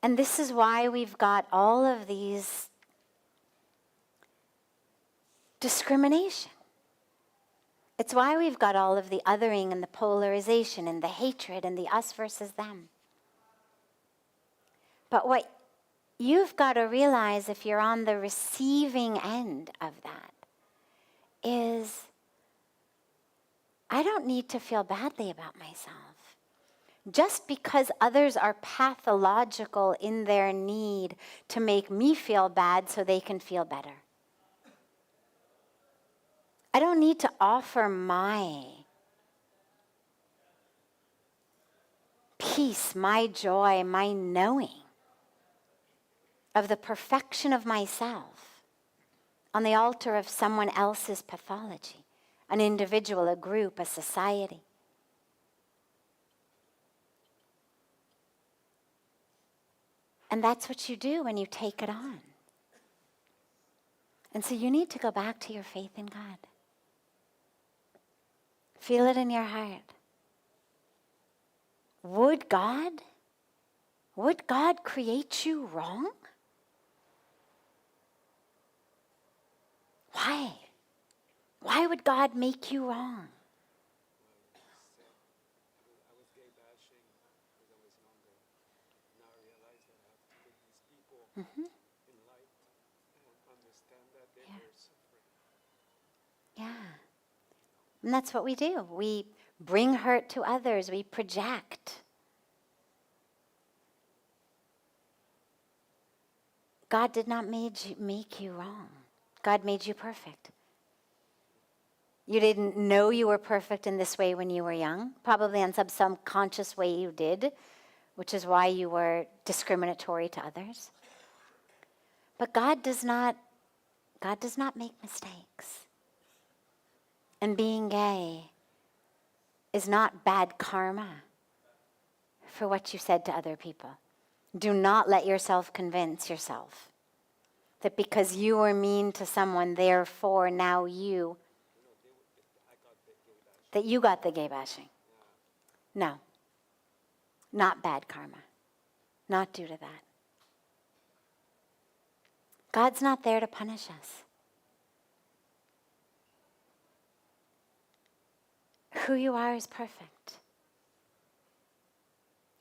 And this is why we've got all of these discrimination. It's why we've got all of the othering and the polarization and the hatred and the us versus them. But what you've got to realize, if you're on the receiving end of that, is I don't need to feel badly about myself. Just because others are pathological in their need to make me feel bad so they can feel better. I don't need to offer my peace, my joy, my knowing of the perfection of myself on the altar of someone else's pathology, an individual, a group, a society. And that's what you do when you take it on. And so you need to go back to your faith in God. Feel it in your heart. Would God create you wrong? Why? Why would God make you wrong? I was gay bashing because I was younger. Now I realize that I have to put these people in light and understand that they were suffering. Yeah. And that's what we do. We bring hurt to others. We project. God did not make you wrong. God made you perfect. You didn't know you were perfect in this way when you were young. Probably in some subconscious way you did, which is why you were discriminatory to others. But God does not make mistakes. And being gay is not bad karma for what you said to other people. Do not let yourself convince yourself that because you were mean to someone, therefore now you got the gay bashing. No. Not bad karma. Not due to that. God's not there to punish us. Who you are is perfect.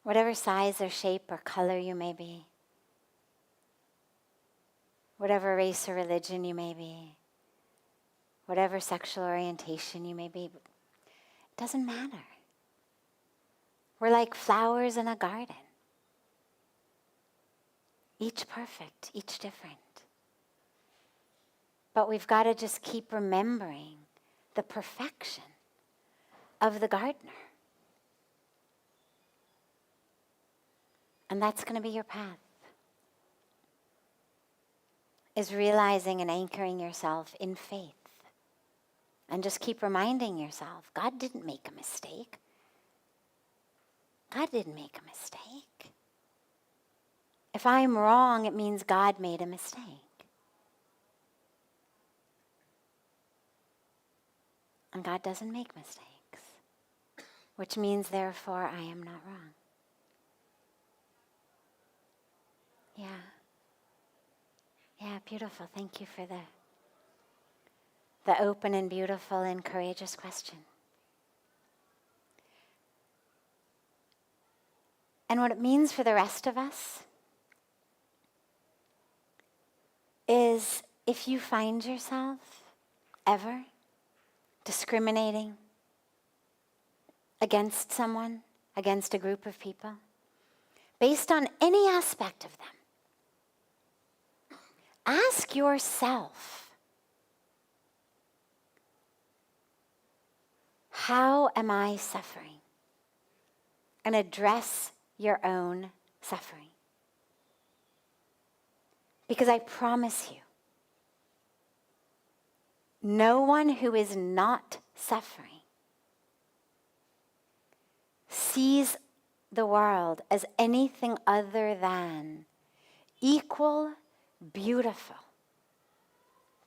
Whatever size or shape or color you may be. Whatever race or religion you may be. Whatever sexual orientation you may be. It doesn't matter. We're like flowers in a garden. Each perfect, each different. But we've got to just keep remembering the perfection of the gardener. And that's going to be your path. Is realizing and anchoring yourself in faith. And just keep reminding yourself, God didn't make a mistake. God didn't make a mistake. If I'm wrong, it means God made a mistake. And God doesn't make mistakes, which means, therefore, I am not wrong. Yeah. Yeah, beautiful. Thank you for the open and beautiful and courageous question. And what it means for the rest of us is, if you find yourself ever discriminating against someone, against a group of people, based on any aspect of them, ask yourself, how am I suffering? And address your own suffering. Because I promise you, no one who is not suffering sees the world as anything other than equal, beautiful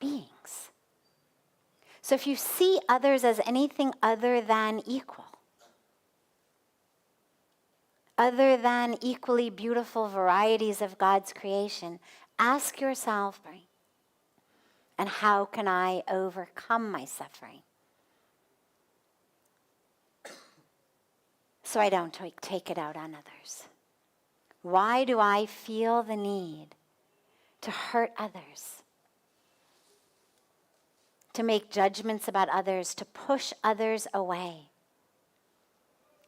beings. So if you see others as anything other than equal, other than equally beautiful varieties of God's creation, ask yourself, and how can I overcome my suffering so I don't take it out on others? Why do I feel the need to hurt others, to make judgments about others, to push others away?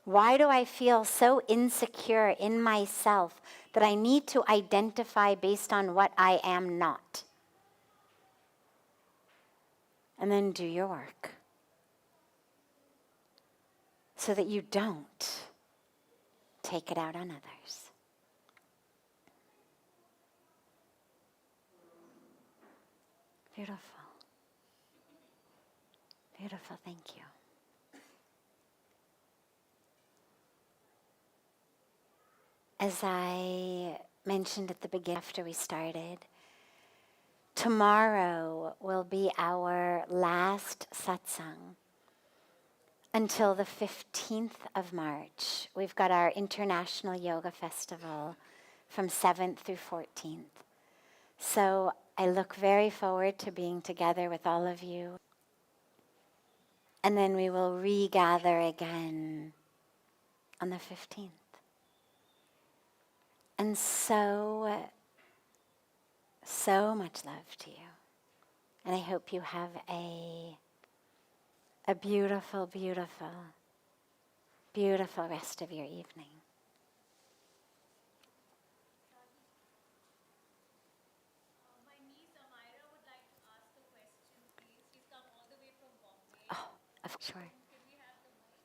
Why do I feel so insecure in myself that I need to identify based on what I am not? And then do your work so that you don't take it out on others. Beautiful. Beautiful, thank you. As I mentioned at the beginning after we started, tomorrow will be our last satsang until the 15th of March. We've got our International Yoga Festival from 7th through 14th. So I look very forward to being together with all of you. And then we will regather again on the 15th. And so much love to you. And I hope you have a beautiful, beautiful, beautiful rest of your evening. My niece Amira would like to ask a question, please. She's come all the way from Bombay. Oh, sure. Can we have the mic?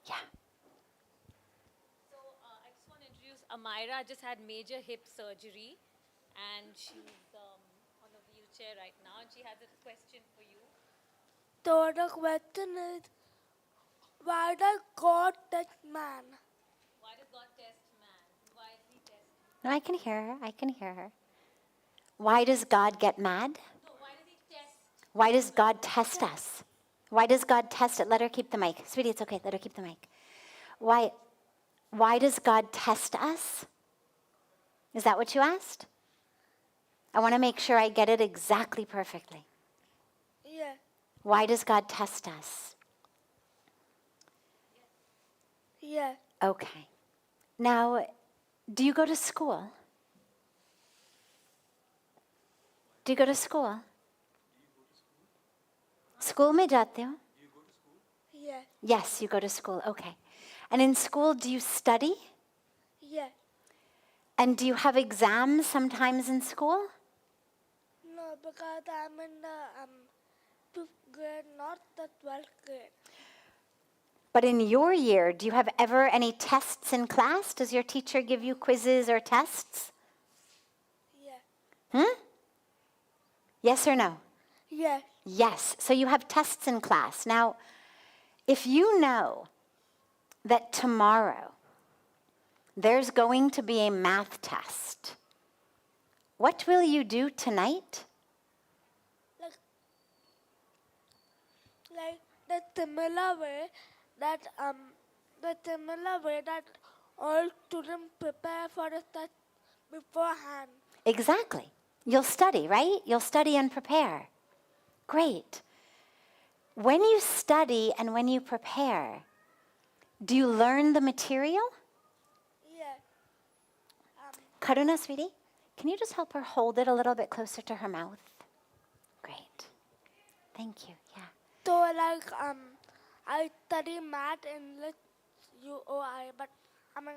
Yeah. So I just want to introduce Amira. Just had major hip surgery, and she's on a wheelchair right now. And she has a question for you. So the question is, why does God test man? Why does God test man? Why did he test you? No, I can hear her. I can hear her. Why does God get mad? No, why does he test? Why does God test us? Why does God test it? Let her keep the mic. Sweetie, it's okay. Let her keep the mic. Why does God test us? Is that what you asked? I want to make sure I get it exactly perfectly. Yeah, Why does God test us? yeah, Okay. Now, do you go to school? Do you go to school? School में जाते हो? yeah, Yes, you go to school. Okay. And in school, do you study? yeah. And do you have exams sometimes in school? No, because I'm in the 5th grade, not the 12th grade. But in your year, do you have ever any tests in class? Does your teacher give you quizzes or tests? Yeah, Yes or no? yeah, Yes. So you have tests in class. Now, if you know that tomorrow there's going to be a math test, what will you do tonight? like the similar way that all students prepare for the test beforehand. Exactly. You'll study, right? You'll study and prepare. Great. When you study and when you prepare, do you learn the material? Yeah, Karuna, sweetie, can you just help her hold it a little bit closer to her mouth? Great. Thank you. Yeah. so I study math, English, UI, but I mean,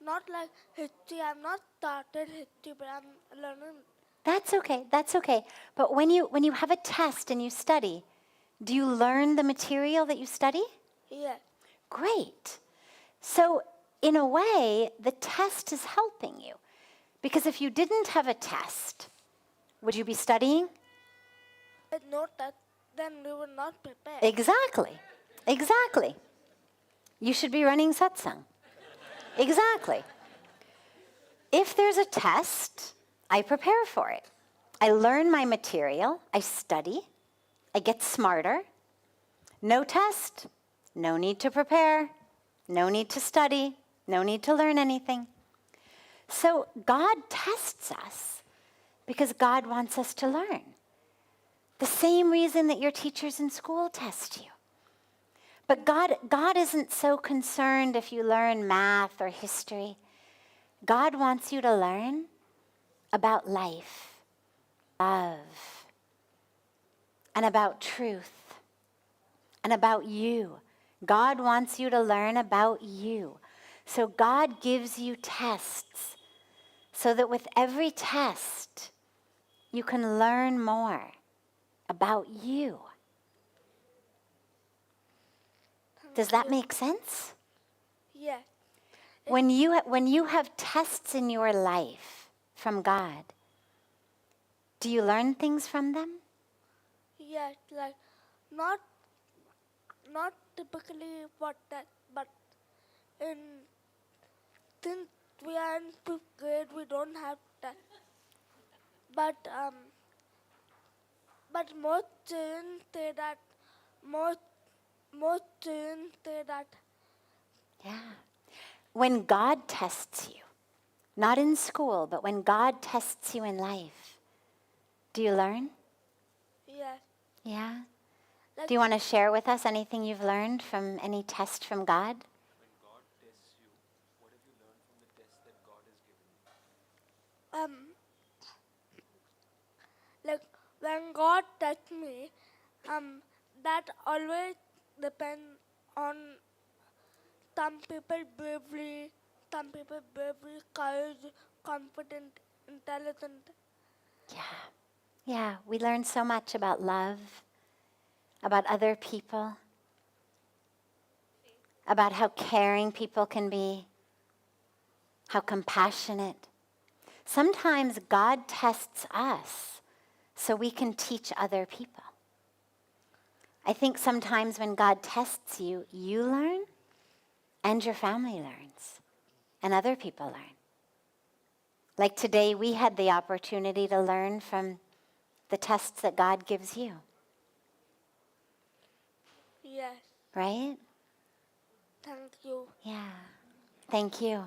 not like history. I'm not started history, but I'm learning. That's okay. That's okay. But when you have a test and you study, do you learn the material that you study? Yeah, Great. So in a way, the test is helping you. Because if you didn't have a test, would you be studying? with no test, then we will not prepare. Exactly. Exactly. You should be running satsang. Exactly. If there's a test, I prepare for it. I learn my material, I study, I get smarter. No test, no need to prepare, no need to study, No need to learn anything. So God tests us because God wants us to learn. The same reason that your teachers in school test you. But God isn't so concerned if you learn math or history. God wants you to learn about life, love, and about truth, and about you. God wants you to learn about you. So God gives you tests so that with every test, you can learn more about you. Does that make sense? Yes. When you have tests in your life from God, do you learn things from them? Yes, like not typically what that, but in since we are in 5th grade, we don't have that. But most children say that most children say that Yeah. When God tests you, not in school, but when God tests you in life, do you learn? yes, Yeah. like Do you want to share with us anything you've learned from any test from God? When God tests you, what have you learned from the test that God has given you? like when God touched me, that always depends on some people bravery, courage, confident, intelligent. Yeah. Yeah. We learn so much about love, about other people, about how caring people can be, how compassionate. Sometimes God tests us so we can teach other people. I think sometimes when God tests you, you learn and your family learns and other people learn. Like today, we had the opportunity to learn from the tests that God gives you, Yes, right? thank you. Yeah. Thank you.